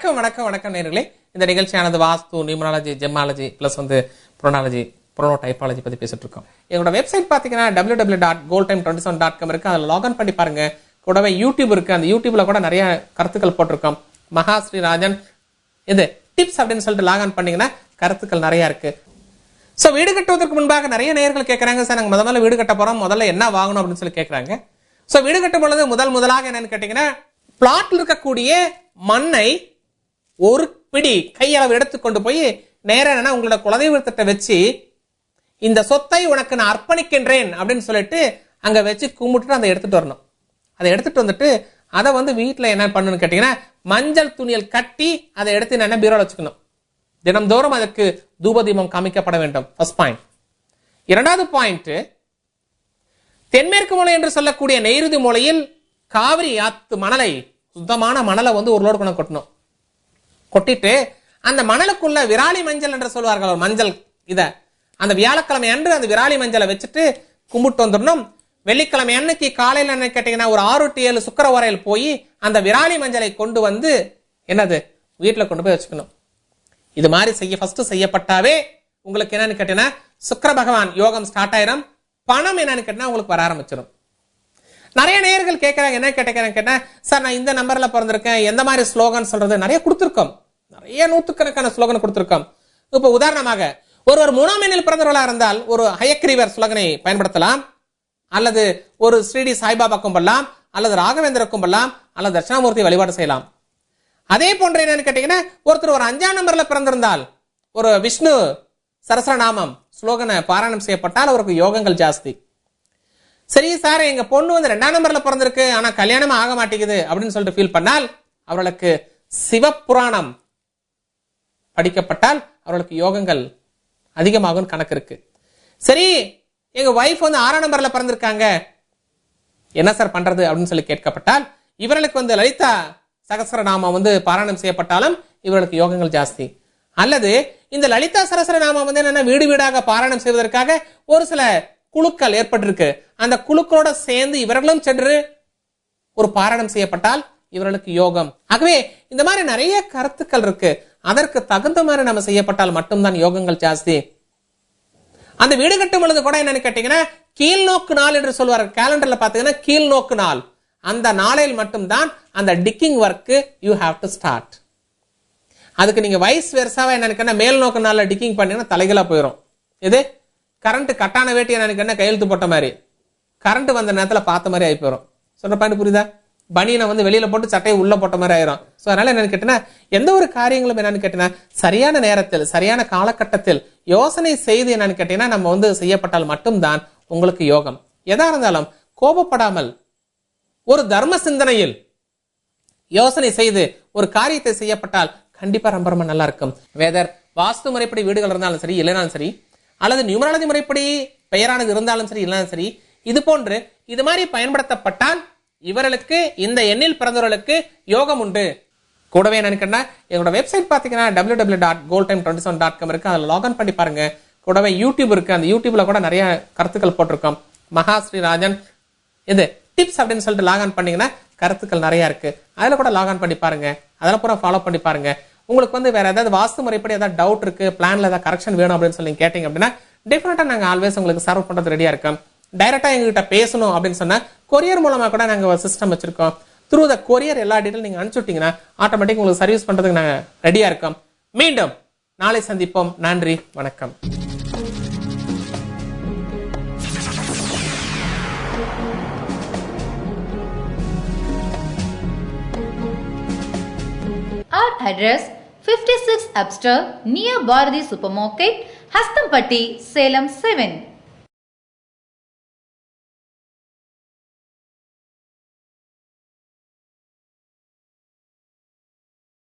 வணக்கம் வணக்கம் வணக்கம் நேயர்களே. இந்த நிகழ்ச்சியானது வாஸ்து, நியூமராலஜி, ஜெமாலஜி பிளஸ் புரோனாலஜி, புரோனோடைப்பாலஜி பத்தி பேசிட்டு இருக்கோம். எங்களோட வெப்சைட் பாத்தீங்கன்னா www.goldtime27.com இருக்கு. அதில் லாகின் பண்ணி பாருங்க. கூடவே யூடியூப் இருக்கு. அந்த யூடியூப்ல கூட நிறைய கருத்துக்கள் போட்டிருக்கோம். மகா ஸ்ரீராஜன் இது டிப்ஸ் அப்படின்னு சொல்லிட்டு லாகின் பண்ணீங்கன்னா கருத்துக்கள் நிறைய இருக்கு. ஸோ வீடு கட்டுவதற்கு முன்பாக நிறைய நேயர்கள் கேட்கறாங்க, சார் நாங்கள் முதல்ல வீடு கட்ட போறோம், முதல்ல என்ன வாங்கணும் அப்படின்னு சொல்லி கேட்கறாங்க. ஸோ வீடு கட்டும் பொழுது முதலாக என்னன்னு கேட்டீங்கன்னா, பிளாட்ல இருக்கக்கூடிய மண்ணை ஒரு பிடி கையளவு எடுத்துக்கொண்டு போய் நேரா என்னன்னா உங்களோட குலதெய்வத்திட்ட வச்சு இந்த சொத்தை உனக்கு நான் அர்ப்பணிக்கின்றேன் அப்படின்னு சொல்லிட்டு அங்க வச்சு கும்பிட்டுட்டு அதை எடுத்துட்டு வரணும். அதை எடுத்துட்டு வந்துட்டு அதை வீட்டுல என்ன பண்ணணும்னு கேட்டீங்கன்னா, மஞ்சள் துணியில் கட்டி அதை எடுத்து என்ன பீரோல வச்சுக்கணும். தினம்தோறும் அதற்கு தூபதீபம் காமிக்கப்பட வேண்டும். First point. இரண்டாவது பாயிண்ட், தென்மேற்கு மூலை என்று சொல்லக்கூடிய நெய்ருதி மூலையில் காவிரி ஆத்து மணலை, சுத்தமான மணலை ஒரு லோடு கொண்டு கொட்டணும். கொட்டிட்டு அந்த மணலுக்குள்ள விராலி மஞ்சள் என்று சொல்வார்கள், ஒரு மஞ்சள். இத அந்த வியாழக்கிழமை அன்று அந்த விராலி மஞ்சளை வச்சுட்டு கும்பிட்டு வந்துடணும். வெள்ளிக்கிழமை அன்னைக்கு காலையில என்ன கேட்டீங்கன்னா ஒரு 6 to 7 சுக்கரவாரையில் போய் அந்த விராலி மஞ்சளை கொண்டு வந்து என்னது வீட்டுல கொண்டு போய் வச்சுக்கணும். இது மாதிரி செய்யப்பட்டாவே உங்களுக்கு என்னன்னு கேட்டீங்கன்னா சுக்கிர பகவான் யோகம் ஸ்டார்ட் ஆயிரும். பணம் என்னன்னு கேட்டீங்கன்னா உங்களுக்கு வர ஆரம்பிச்சிடும். நிறைய நேயர்கள் கேட்கறாங்க, என்ன கேட்டா, சார் நான் இந்த நம்பர்ல பிறந்திருக்கேன், எந்த மாதிரி ஸ்லோகன் சொல்றது நிறைய கொடுத்திருக்கோம். நிறைய நூற்றுக்கணக்கான ஸ்லோகன் கொடுத்திருக்கோம். இப்ப உதாரணமாக ஒருவர் 3ஆம் எண்ணில் பிறந்தவர்களாக இருந்தால் ஒரு ஹயக்ரீவர் ஸ்லோகனை பயன்படுத்தலாம், அல்லது ஒரு ஸ்ரீடி சாய்பாபா கும்பலாம், அல்லது ராகவேந்திர கும்பலாம், அல்லது தட்சிணாமூர்த்தி வழிபாடு செய்யலாம். அதே போன்ற என்னன்னு கேட்டீங்கன்னா, ஒருத்தர் ஒரு 5ஆம் நம்பர்ல பிறந்திருந்தால் ஒரு விஷ்ணு சரஸ்வரநாமம் ஸ்லோகனை பாராயணம் செய்யப்பட்டால் அவருக்கு யோகங்கள் ஜாஸ்தி. சரி சார் எங்க பொண்ணு 2ஆம் நம்பர்ல பிறந்திருக்கு, ஆனா கல்யாணம் ஆக மாட்டேங்குது அப்படின்னு சொல்லிட்டு ஃபீல் பண்ணால் அவர்களுக்கு சிவபுராணம் படிக்கப்பட்டால் அவர்களுக்கு யோகங்கள் அதிகமாகும் கணக்கு இருக்கு. சரி எங்க வைஃப் 6ஆம் நம்பர்ல பிறந்திருக்காங்க, என்ன சார் பண்றது அப்படின்னு சொல்லி கேட்கப்பட்டால் இவர்களுக்கு லலிதா சகஸ்ரநாமம் பாராயணம் செய்யப்பட்டாலும் இவர்களுக்கு யோகங்கள் ஜாஸ்தி. அல்லது இந்த லலிதா சகஸ்ரநாமம் என்னன்னா வீடு வீடாக பாராயணம் செய்வதற்காக ஒரு சில குழுக்கள் ஏற்பட்டிருக்கு. அந்த குழுக்களோட சேர்ந்து இவர்களும் சென்று ஒரு பாராயணம் செய்யப்பட்டால் இவர்களுக்கு யோகம். ஆகவே இந்த மாதிரி நிறைய கருத்துக்கள் இருக்கு. அதற்கு தகுந்த மாதிரி நம்ம செய்யப்பட்டால் மட்டும்தான் யோகங்கள் ஜாஸ்தி. அந்த வீடு கட்டும் பொழுது கூட என்னன்னு கேட்டீங்கன்னா கீழ்நோக்கு நாள் என்று சொல்வார்கள். கேலண்டர்ல பாத்தீங்கன்னா கீழ்நோக்கு நாள், அந்த நாளில் மட்டும்தான் அந்த ticking work you have to start. அதுக்கு நீங்க வயசு வருஷாவா என்னன்னு மேல் நோக்கு நாள்ல டிக்கிங் பண்ணீங்கன்னா தலைகளா போயிடும். இது கரண்ட் கட்டான வேட்டி என்ன கையெழுத்து போட்ட மாதிரி, கரண்ட் வந்த நேரத்துல பார்த்த மாதிரி ஆகி போயிடும். சொல்ற பாயிண்ட் புரியுதா? பனியனை வெளியில போட்டு சட்டையை உள்ள போட்ட மாதிரி ஆயிரும். சோ அதனால என்னன்னு கேட்டீங்கன்னா எந்த ஒரு காரியங்களும் என்னன்னு கேட்டீங்கன்னா சரியான நேரத்தில் சரியான காலகட்டத்தில் யோசனை செய்து என்னன்னு கேட்டீங்கன்னா நம்ம செய்யப்பட்டால் மட்டும்தான் உங்களுக்கு யோகம். எதா இருந்தாலும் கோபப்படாமல் ஒரு தர்ம சிந்தனையில் யோசனை செய்து ஒரு காரியத்தை செய்யப்பட்டால் கண்டிப்பா ரொம்ப ரொம்ப நல்லா இருக்கும். வேதர் வாஸ்து முறைப்படி வீடுகள் இருந்தாலும் சரி இல்லைனாலும் சரி, அல்லது நியூமராலஜி முறைப்படி பெயரானது இருந்தாலும் சரி இல்லைனாலும் சரி, இது போன்று இது மாதிரி பயன்படுத்தப்பட்டால் இவர்களுக்கு இந்த எண்ணில் பிறந்தவர்களுக்கு யோகம் உண்டு. கூடவே என்னன்னு எங்களோட வெப்சைட் பாத்தீங்கன்னா www.goldtime27.com இருக்கு. அதில் லாகின் பண்ணி பாருங்க. கூடவே யூடியூப் இருக்கு. அந்த யூடியூப்ல கூட நிறைய கருத்துக்கள் போட்டிருக்கோம். மகா ஸ்ரீராஜன் இது டிப்ஸ் அப்படின்னு சொல்லிட்டு லாகின் பண்ணீங்கன்னா கருத்துக்கள் நிறைய இருக்கு. அதுல கூட லாகின் பண்ணி பாருங்க. அதெல்லாம் பூரா ஃபாலோ பண்ணி பாருங்க. உங்களுக்கு வேற ஏதாவது வாஸ்து முறைப்படி ஏதாவது டவுட் இருக்கு, பிளான்ல ஏதாவது கரெக்ஷன் வேணும் அப்படின்னு சொல்லி கேட்டீங்க அப்படின்னா டெஃபினட்டா நாங்க ஆல்வேஸ் உங்களுக்கு சர்வ் பண்றது ரெடியா இருக்கோம். டைரக்டா எங்ககிட்ட பேசணும் அப்படின்னு சொன்னா கொரியர் மூலமா கூட நாங்க ஒரு சிஸ்டம் வச்சிருக்கோம். த்ரூ த கொரியர் எல்லா டீட்டெயில் நீங்க அனுப்பிச்சுட்டீங்கன்னா ஆட்டோமேட்டிக் உங்களுக்கு சர்வீஸ் பண்றதுக்கு நாங்க ரெடியா இருக்கோம். மீண்டும் நாளை சந்திப்போம். நன்றி, வணக்கம். Our address 56 Upster near Bharati Supermarket, Hastampatti, Salem 7.